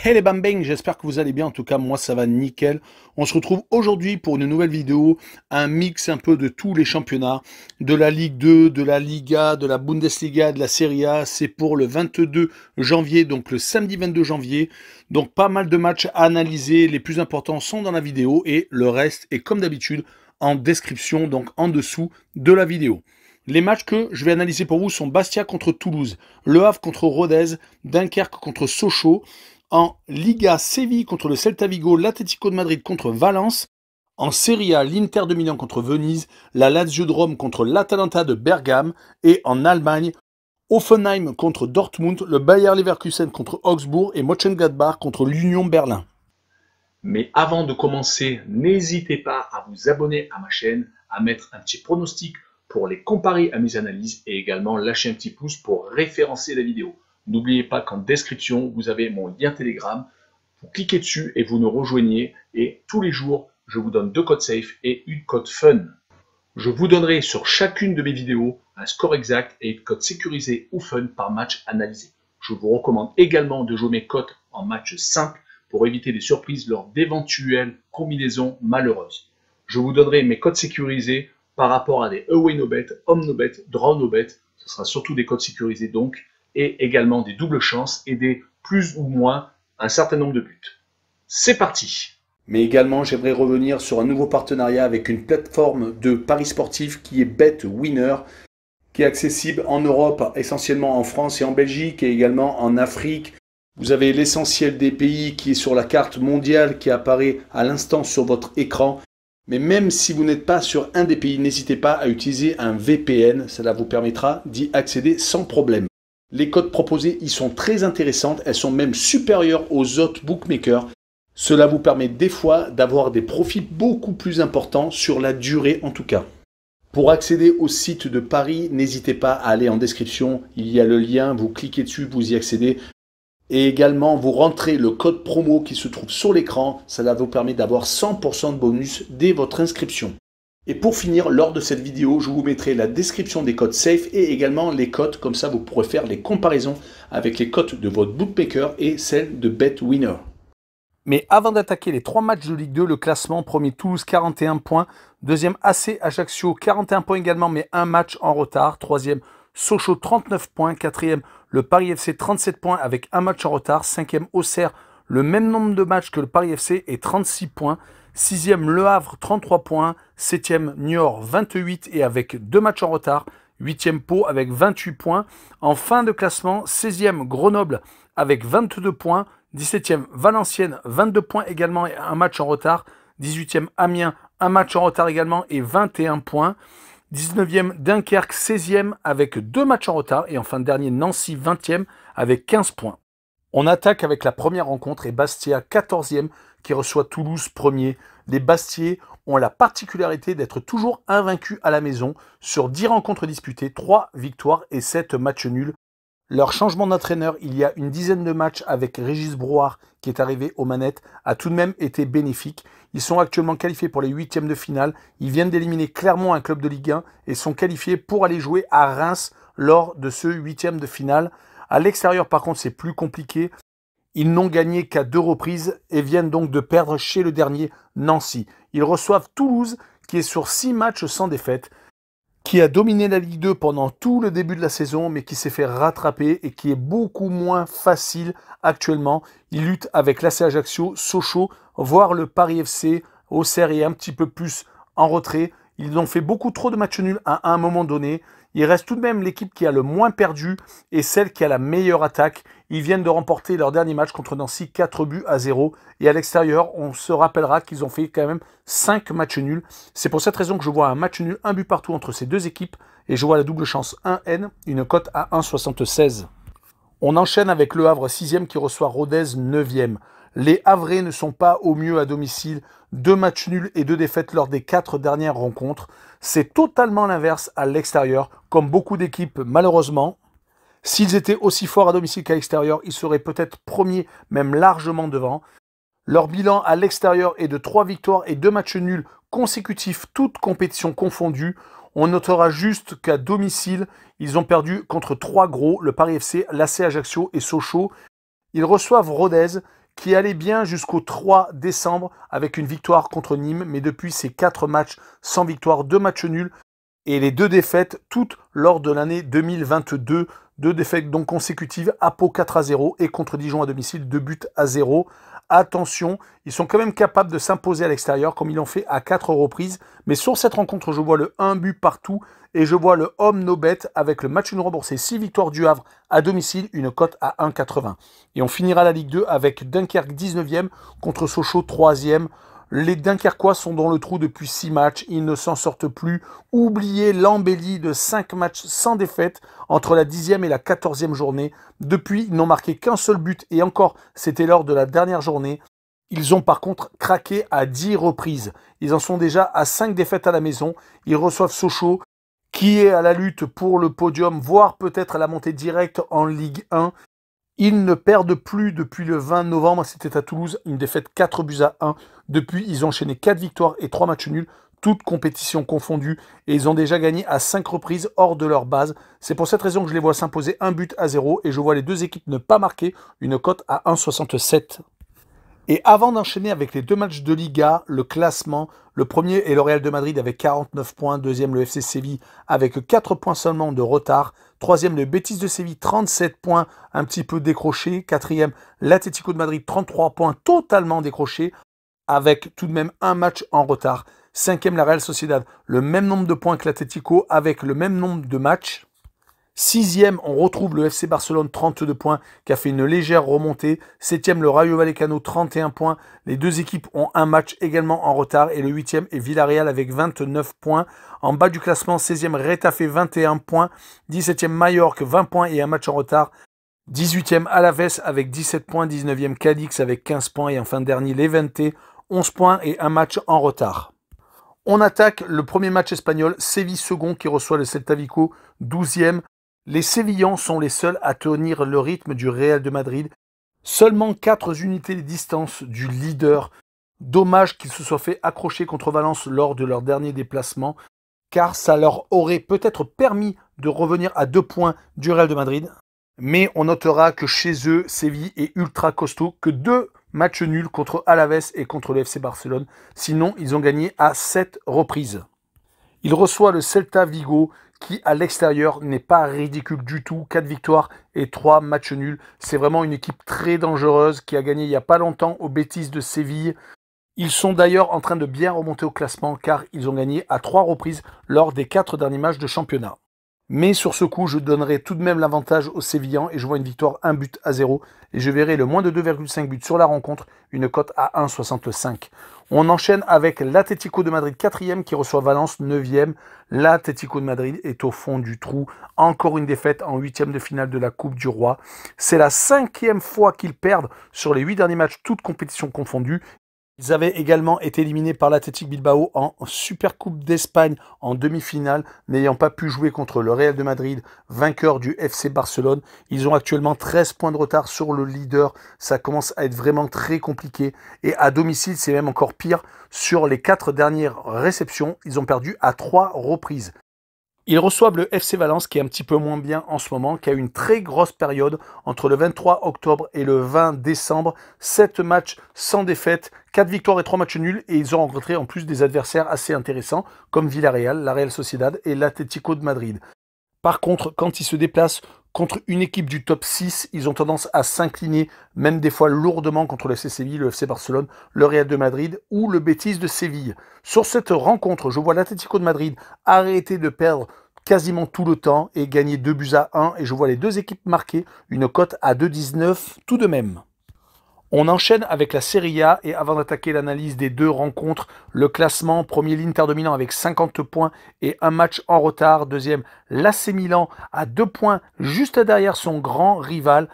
Hey les bambang, j'espère que vous allez bien, en tout cas moi ça va nickel. On se retrouve aujourd'hui pour une nouvelle vidéo, un mix un peu de tous les championnats, de la Ligue 2, de la Liga, de la Bundesliga, de la Serie A. C'est pour le 22 janvier, donc le samedi 22 janvier. Donc pas mal de matchs à analyser, les plus importants sont dans la vidéo et le reste est comme d'habitude en description, donc en dessous de la vidéo. Les matchs que je vais analyser pour vous sont Bastia contre Toulouse, Le Havre contre Rodez, Dunkerque contre Sochaux. En Liga, Séville contre le Celta Vigo, l'Atlético de Madrid contre Valence. En Serie A, l'Inter de Milan contre Venise, la Lazio de Rome contre l'Atalanta de Bergame. Et en Allemagne, Hoffenheim contre Dortmund, le Bayer Leverkusen contre Augsbourg et Mönchengladbach contre l'Union Berlin. Mais avant de commencer, n'hésitez pas à vous abonner à ma chaîne, à mettre un petit pronostic pour les comparer à mes analyses et également lâcher un petit pouce pour référencer la vidéo. N'oubliez pas qu'en description, vous avez mon lien Telegram. Vous cliquez dessus et vous nous rejoignez. Et tous les jours, je vous donne 2 codes safe et une code fun. Je vous donnerai sur chacune de mes vidéos un score exact et une code sécurisé ou fun par match analysé. Je vous recommande également de jouer mes cotes en match simple pour éviter des surprises lors d'éventuelles combinaisons malheureuses. Je vous donnerai mes codes sécurisés par rapport à des away no bet, home no bet, draw no bet. Ce sera surtout des codes sécurisés donc, et également des doubles chances et des plus ou moins un certain nombre de buts. C'est parti! Mais également, j'aimerais revenir sur un nouveau partenariat avec une plateforme de paris sportifs qui est BetWinner, qui est accessible en Europe, essentiellement en France et en Belgique, et également en Afrique. Vous avez l'essentiel des pays qui est sur la carte mondiale qui apparaît à l'instant sur votre écran. Mais même si vous n'êtes pas sur un des pays, n'hésitez pas à utiliser un VPN. Cela vous permettra d'y accéder sans problème. Les cotes proposées y sont très intéressantes. Elles sont même supérieures aux autres bookmakers. Cela vous permet des fois d'avoir des profits beaucoup plus importants sur la durée en tout cas. Pour accéder au site de Paris, n'hésitez pas à aller en description. Il y a le lien, vous cliquez dessus, vous y accédez. Et également, vous rentrez le code promo qui se trouve sur l'écran. Cela vous permet d'avoir 100% de bonus dès votre inscription. Et pour finir, lors de cette vidéo, je vous mettrai la description des codes safe et également les cotes. Comme ça, vous pourrez faire les comparaisons avec les cotes de votre bookmaker et celles de BetWinner. Mais avant d'attaquer les 3 matchs de Ligue 2, le classement, premier Toulouse 41 points, deuxième AC Ajaccio 41 points également mais un match en retard, troisième Sochaux 39 points, quatrième le Paris FC 37 points avec un match en retard, cinquième Auxerre le même nombre de matchs que le Paris FC et 36 points, sixième Le Havre 33 points, septième Niort 28 et avec 2 matchs en retard, huitième Pau avec 28 points, en fin de classement 16e Grenoble avec 22 points, 17e Valenciennes, 22 points également et un match en retard. 18e Amiens, un match en retard également et 21 points. 19e Dunkerque, 16e avec 2 matchs en retard. Et enfin dernier Nancy, 20e avec 15 points. On attaque avec la première rencontre et Bastia, 14e, qui reçoit Toulouse, premier. Les Bastiais ont la particularité d'être toujours invaincus à la maison sur 10 rencontres disputées, 3 victoires et 7 matchs nuls. Leur changement d'entraîneur, il y a une dizaine de matchs avec Régis Brouard qui est arrivé aux manettes, a tout de même été bénéfique. Ils sont actuellement qualifiés pour les 8e de finale. Ils viennent d'éliminer Clermont, un club de Ligue 1, et sont qualifiés pour aller jouer à Reims lors de ce 8e de finale. À l'extérieur, par contre, c'est plus compliqué. Ils n'ont gagné qu'à 2 reprises et viennent donc de perdre chez le dernier Nancy. Ils reçoivent Toulouse, qui est sur 6 matchs sans défaite, qui a dominé la Ligue 2 pendant tout le début de la saison, mais qui s'est fait rattraper et qui est beaucoup moins facile actuellement. Il lutte avec l'AC Ajaccio, Sochaux, voire le Paris FC, Auxerre est un petit peu plus en retrait. Ils ont fait beaucoup trop de matchs nuls à un moment donné. Il reste tout de même l'équipe qui a le moins perdu et celle qui a la meilleure attaque. Ils viennent de remporter leur dernier match contre Nancy 4-0. Et à l'extérieur, on se rappellera qu'ils ont fait quand même 5 matchs nuls. C'est pour cette raison que je vois un match nul, un but partout entre ces deux équipes. Et je vois la double chance 1N, une cote à 1,76. On enchaîne avec Le Havre 6e qui reçoit Rodez 9e. Les Havrais ne sont pas au mieux à domicile. 2 matchs nuls et 2 défaites lors des 4 dernières rencontres. C'est totalement l'inverse à l'extérieur, comme beaucoup d'équipes malheureusement. S'ils étaient aussi forts à domicile qu'à l'extérieur, ils seraient peut-être premiers, même largement devant. Leur bilan à l'extérieur est de 3 victoires et 2 matchs nuls consécutifs, toutes compétitions confondues. On notera juste qu'à domicile, ils ont perdu contre 3 gros, le Paris FC, l'AC Ajaccio et Sochaux. Ils reçoivent Rodez, qui allait bien jusqu'au 3 décembre avec une victoire contre Nîmes, mais depuis ces 4 matchs sans victoire, 2 matchs nuls et les 2 défaites, toutes lors de l'année 2022. 2 défaites donc consécutives, à Pau 4-0 et contre Dijon à domicile 2-0. Attention, ils sont quand même capables de s'imposer à l'extérieur comme ils l'ont fait à 4 reprises. Mais sur cette rencontre, je vois le 1 but partout et je vois le homme no bet avec le match nul remboursé. 6 victoires du Havre à domicile, une cote à 1,80. Et on finira la Ligue 2 avec Dunkerque 19e contre Sochaux 3e. Les Dunkerquois sont dans le trou depuis 6 matchs, ils ne s'en sortent plus. Oubliez l'embellie de 5 matchs sans défaite entre la 10e et la 14e journée. Depuis, ils n'ont marqué qu'un seul but et encore, c'était lors de la dernière journée. Ils ont par contre craqué à 10 reprises. Ils en sont déjà à 5 défaites à la maison. Ils reçoivent Sochaux, qui est à la lutte pour le podium, voire peut-être à la montée directe en Ligue 1. Ils ne perdent plus depuis le 20 novembre, c'était à Toulouse, une défaite 4-1. Depuis, ils ont enchaîné 4 victoires et 3 matchs nuls, toutes compétitions confondues, et ils ont déjà gagné à 5 reprises hors de leur base. C'est pour cette raison que je les vois s'imposer 1-0, et je vois les 2 équipes ne pas marquer, une cote à 1,67. Et avant d'enchaîner avec les 2 matchs de Liga, le classement, le premier est le Real de Madrid avec 49 points, deuxième le FC Séville avec 4 points seulement de retard, troisième le Betis de Séville, 37 points, un petit peu décroché, quatrième l'Atlético de Madrid, 33 points totalement décrochés, avec tout de même un match en retard, cinquième la Real Sociedad, le même nombre de points que l'Atlético avec le même nombre de matchs. Sixième, on retrouve le FC Barcelone, 32 points, qui a fait une légère remontée. Septième, le Rayo Vallecano, 31 points. Les 2 équipes ont un match également en retard. Et le huitième est Villarreal avec 29 points. En bas du classement, 16e, Retafe, 21 points. 17e, Mallorca, 20 points et un match en retard. 18e, Alaves avec 17 points. 19e, Cadix avec 15 points. Et enfin, dernier, Levante, 11 points et un match en retard. On attaque le premier match espagnol. Séville second qui reçoit le Celta Vigo, 12e. Les Sévillans sont les seuls à tenir le rythme du Real de Madrid. Seulement 4 unités de distance du leader. Dommage qu'ils se soient fait accrocher contre Valence lors de leur dernier déplacement, car ça leur aurait peut-être permis de revenir à 2 points du Real de Madrid. Mais on notera que chez eux, Séville est ultra costaud, que 2 matchs nuls contre Alaves et contre le FC Barcelone. Sinon, ils ont gagné à 7 reprises. Il reçoit le Celta Vigo, qui à l'extérieur n'est pas ridicule du tout. 4 victoires et 3 matchs nuls. C'est vraiment une équipe très dangereuse qui a gagné il n'y a pas longtemps au Betis de Séville. Ils sont d'ailleurs en train de bien remonter au classement car ils ont gagné à 3 reprises lors des 4 derniers matchs de championnat. Mais sur ce coup, je donnerai tout de même l'avantage aux Sévillans et je vois une victoire 1-0 et je verrai le moins de 2,5 buts sur la rencontre, une cote à 1,65. On enchaîne avec l'Atlético de Madrid 4e qui reçoit Valence 9e. L'Atlético de Madrid est au fond du trou. Encore une défaite en 8e de finale de la Coupe du Roi. C'est la 5e fois qu'ils perdent sur les 8 derniers matchs, toutes compétitions confondues. Ils avaient également été éliminés par l'Athletic Bilbao en Supercoupe d'Espagne en demi-finale, n'ayant pas pu jouer contre le Real de Madrid, vainqueur du FC Barcelone. Ils ont actuellement 13 points de retard sur le leader. Ça commence à être vraiment très compliqué. Et à domicile, c'est même encore pire. Sur les 4 dernières réceptions, ils ont perdu à 3 reprises. Ils reçoivent le FC Valence qui est un petit peu moins bien en ce moment, qui a une très grosse période entre le 23 octobre et le 20 décembre. 7 matchs sans défaite, 4 victoires et 3 matchs nuls. Et ils ont rencontré en plus des adversaires assez intéressants comme Villarreal, la Real Sociedad et l'Atlético de Madrid. Par contre, quand ils se déplacent contre une équipe du top 6, ils ont tendance à s'incliner, même des fois lourdement contre le FC Séville, le FC Barcelone, le Real de Madrid ou le Betis de Séville. Sur cette rencontre, je vois l'Atlético de Madrid arrêter de perdre quasiment tout le temps et gagner 2-1 et je vois les 2 équipes marquer une cote à 2,19 tout de même. On enchaîne avec la Serie A et avant d'attaquer l'analyse des 2 rencontres, le classement, premier l'Inter de Milan avec 50 points et un match en retard. Deuxième, l'AC Milan à 2 points juste derrière son grand rival.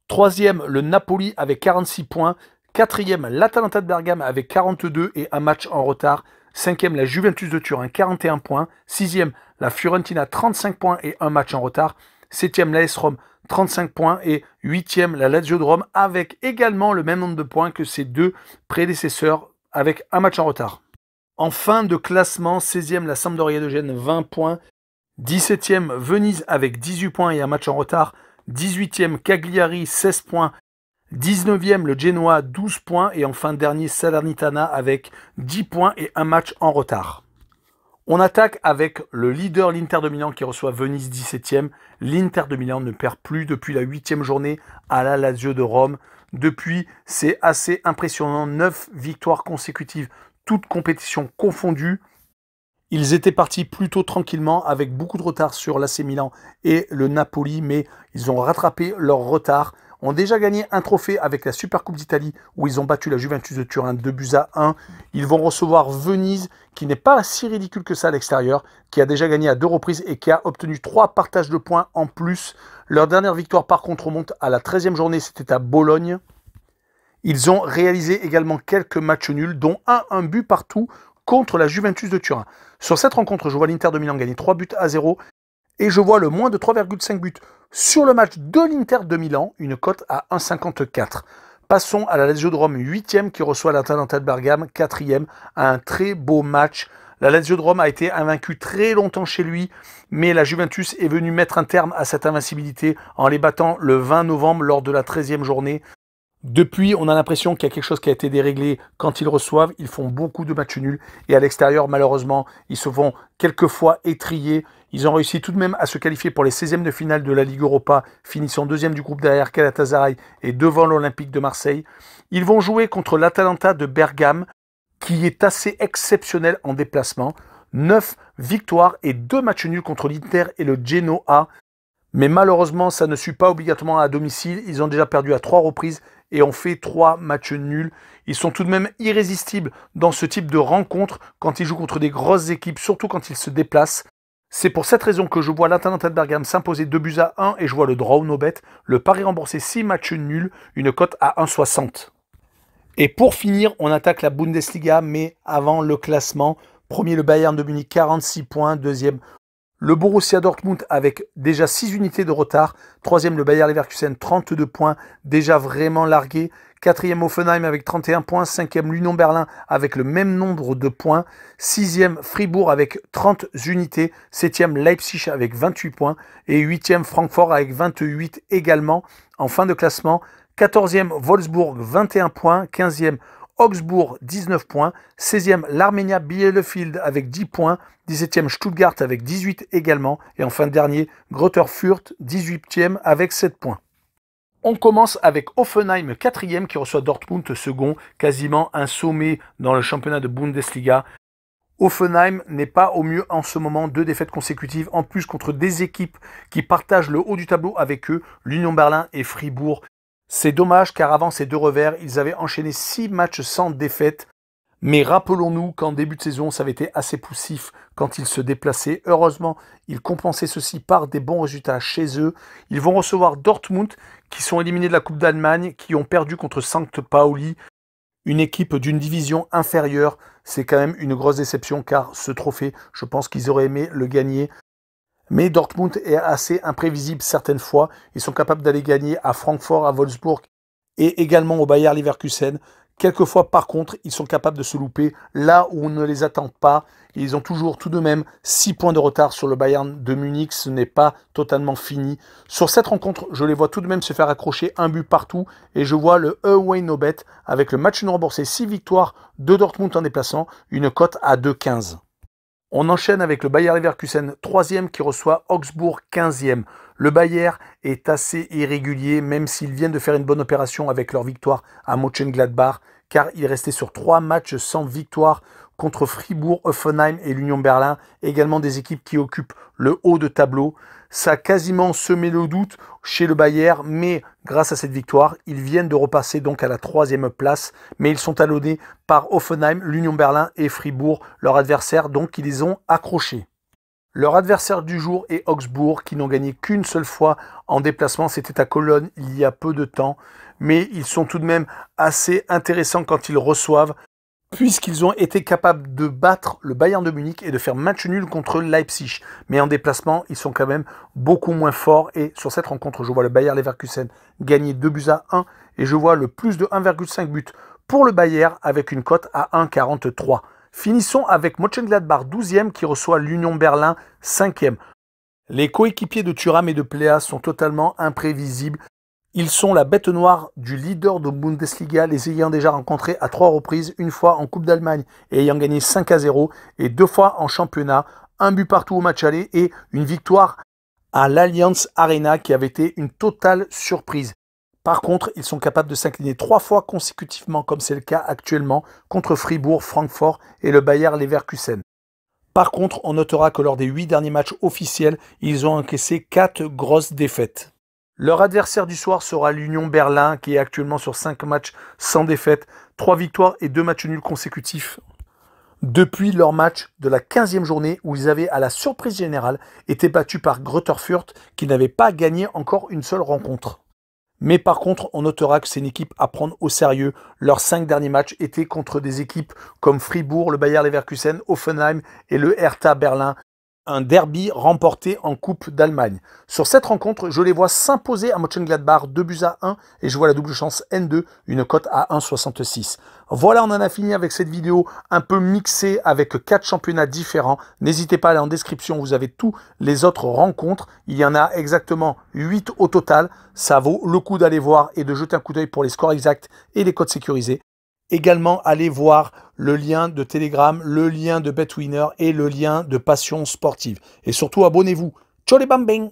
Troisième, le Napoli avec 46 points. Quatrième, l'Atalanta de Bergame avec 42 et un match en retard. Cinquième, la Juventus de Turin, 41 points. Sixième, la Fiorentina, 35 points et un match en retard. Septième, l'AS Rome, 35 points. Et huitième, la Lazio de Rome, avec également le même nombre de points que ses 2 prédécesseurs, avec un match en retard. En fin de classement, 16e, la Sampdoria de Gênes, 20 points. 17e, Venise avec 18 points et un match en retard. 18e, Cagliari, 16 points. 19e, le Genoa, 12 points. Et enfin, dernier, Salernitana avec 10 points et un match en retard. On attaque avec le leader, l'Inter de Milan, qui reçoit Venise 17e. L'Inter de Milan ne perd plus depuis la 8e journée à la Lazio de Rome. Depuis, c'est assez impressionnant. 9 victoires consécutives, toutes compétitions confondues. Ils étaient partis plutôt tranquillement avec beaucoup de retard sur l'AC Milan et le Napoli, mais ils ont rattrapé leur retard. Ont déjà gagné un trophée avec la Supercoupe d'Italie où ils ont battu la Juventus de Turin 2-1. Ils vont recevoir Venise, qui n'est pas si ridicule que ça à l'extérieur, qui a déjà gagné à 2 reprises et qui a obtenu 3 partages de points en plus. Leur dernière victoire par contre remonte à la 13e journée, c'était à Bologne. Ils ont réalisé également quelques matchs nuls, dont un but partout contre la Juventus de Turin. Sur cette rencontre, je vois l'Inter de Milan gagner 3-0 et je vois le moins de 3,5 buts sur le match de l'Inter de Milan, une cote à 1,54. Passons à la Lazio de Rome, 8e, qui reçoit l'Atalanta de Bergame, 4e, à un très beau match. La Lazio de Rome a été invaincue très longtemps chez lui, mais la Juventus est venue mettre un terme à cette invincibilité en les battant le 20 novembre lors de la 13e journée. Depuis, on a l'impression qu'il y a quelque chose qui a été déréglé. Quand ils reçoivent, ils font beaucoup de matchs nuls. Et à l'extérieur, malheureusement, ils se font quelquefois étrier. Ils ont réussi tout de même à se qualifier pour les 16e de finale de la Ligue Europa, finissant 2e du groupe derrière Galatasaray et devant l'Olympique de Marseille. Ils vont jouer contre l'Atalanta de Bergame, qui est assez exceptionnel en déplacement. 9 victoires et 2 matchs nuls contre l'Inter et le Genoa. Mais malheureusement, ça ne suit pas obligatoirement à domicile. Ils ont déjà perdu à 3 reprises et ont fait 3 matchs nuls. Ils sont tout de même irrésistibles dans ce type de rencontre quand ils jouent contre des grosses équipes, surtout quand ils se déplacent. C'est pour cette raison que je vois l'Atalanta de Bergame s'imposer 2-1 et je vois le draw no bet, le pari remboursé 6 matchs nuls, une cote à 1,60. Et pour finir, on attaque la Bundesliga, mais avant le classement. Premier, le Bayern de Munich, 46 points. Deuxième, le Borussia Dortmund avec déjà 6 unités de retard. Troisième, le Bayer Leverkusen, 32 points, déjà vraiment largué. Quatrième, Hoffenheim avec 31 points. Cinquième, l'Union Berlin avec le même nombre de points. Sixième, Fribourg avec 30 unités. Septième, Leipzig avec 28 points. Et huitième, Francfort avec 28 également en fin de classement. 14e, Wolfsburg, 21 points. 15e, Augsbourg, 19 points. 16e, l'Armenia Bielefeld avec 10 points. 17e, Stuttgart avec 18 également. Et enfin, dernier, Greuther Fürth, 18e avec 7 points. On commence avec Hoffenheim, 4e, qui reçoit Dortmund, second, quasiment un sommet dans le championnat de Bundesliga. Hoffenheim n'est pas au mieux en ce moment, 2 défaites consécutives, en plus contre des équipes qui partagent le haut du tableau avec eux, l'Union Berlin et Fribourg. C'est dommage car avant ces 2 revers, ils avaient enchaîné 6 matchs sans défaite. Mais rappelons-nous qu'en début de saison, ça avait été assez poussif quand ils se déplaçaient. Heureusement, ils compensaient ceci par des bons résultats chez eux. Ils vont recevoir Dortmund, qui sont éliminés de la Coupe d'Allemagne, qui ont perdu contre St. Pauli, une équipe d'une division inférieure. C'est quand même une grosse déception car ce trophée, je pense qu'ils auraient aimé le gagner. Mais Dortmund est assez imprévisible certaines fois. Ils sont capables d'aller gagner à Francfort, à Wolfsburg et également au Bayer Leverkusen. Quelquefois, par contre, ils sont capables de se louper là où on ne les attend pas. Ils ont toujours tout de même 6 points de retard sur le Bayern de Munich. Ce n'est pas totalement fini. Sur cette rencontre, je les vois tout de même se faire accrocher un but partout. Et je vois le away no bet avec le match non remboursé 6 victoires de Dortmund en déplaçant, une cote à 2,15. On enchaîne avec le Bayer Leverkusen 3e qui reçoit Augsbourg 15e. Le Bayer est assez irrégulier même s'ils viennent de faire une bonne opération avec leur victoire à Mönchengladbach car il restait sur 3 matchs sans victoire contre Fribourg, Hoffenheim et l'Union Berlin, également des équipes qui occupent le haut de tableau. Ça a quasiment semé le doute chez le Bayer, mais grâce à cette victoire, ils viennent de repasser donc à la 3e place, mais ils sont talonnés par Hoffenheim, l'Union Berlin et Fribourg, leurs adversaires, donc ils les ont accrochés. Leur adversaire du jour est Augsbourg, qui n'ont gagné qu'une seule fois en déplacement, c'était à Cologne il y a peu de temps, mais ils sont tout de même assez intéressants quand ils reçoivent, puisqu'ils ont été capables de battre le Bayern de Munich et de faire match nul contre Leipzig. Mais en déplacement, ils sont quand même beaucoup moins forts. Et sur cette rencontre, je vois le Bayer Leverkusen gagner 2-1 et je vois le plus de 1,5 but pour le Bayer avec une cote à 1,43. Finissons avec Mönchengladbach 12e qui reçoit l'Union Berlin 5e. Les coéquipiers de Thuram et de Plea sont totalement imprévisibles. Ils sont la bête noire du leader de Bundesliga, les ayant déjà rencontrés à 3 reprises, une fois en Coupe d'Allemagne et ayant gagné 5-0, et 2 fois en championnat, un but partout au match aller et une victoire à l'Allianz Arena qui avait été une totale surprise. Par contre, ils sont capables de s'incliner 3 fois consécutivement, comme c'est le cas actuellement, contre Fribourg, Francfort et le Bayer Leverkusen. Par contre, on notera que lors des 8 derniers matchs officiels, ils ont encaissé 4 grosses défaites. Leur adversaire du soir sera l'Union Berlin, qui est actuellement sur 5 matchs sans défaite, 3 victoires et 2 matchs nuls consécutifs. Depuis leur match de la 15e journée, où ils avaient, à la surprise générale, été battus par Greuther Fürth, qui n'avait pas gagné encore une seule rencontre. Mais par contre, on notera que c'est une équipe à prendre au sérieux. Leurs 5 derniers matchs étaient contre des équipes comme Fribourg, le Bayer Leverkusen, Hoffenheim et le Hertha Berlin. Un derby remporté en Coupe d'Allemagne. Sur cette rencontre, je les vois s'imposer à Mönchengladbach 2-1 et je vois la double chance N2, une cote à 1,66. Voilà, on en a fini avec cette vidéo un peu mixée avec 4 championnats différents. N'hésitez pas à aller en description, vous avez tous les autres rencontres. Il y en a exactement 8 au total. Ça vaut le coup d'aller voir et de jeter un coup d'œil pour les scores exacts et les codes sécurisés. Également, allez voir le lien de Telegram, le lien de BetWinner et le lien de Passion Sportive. Et surtout, abonnez-vous. Ciao les bambins!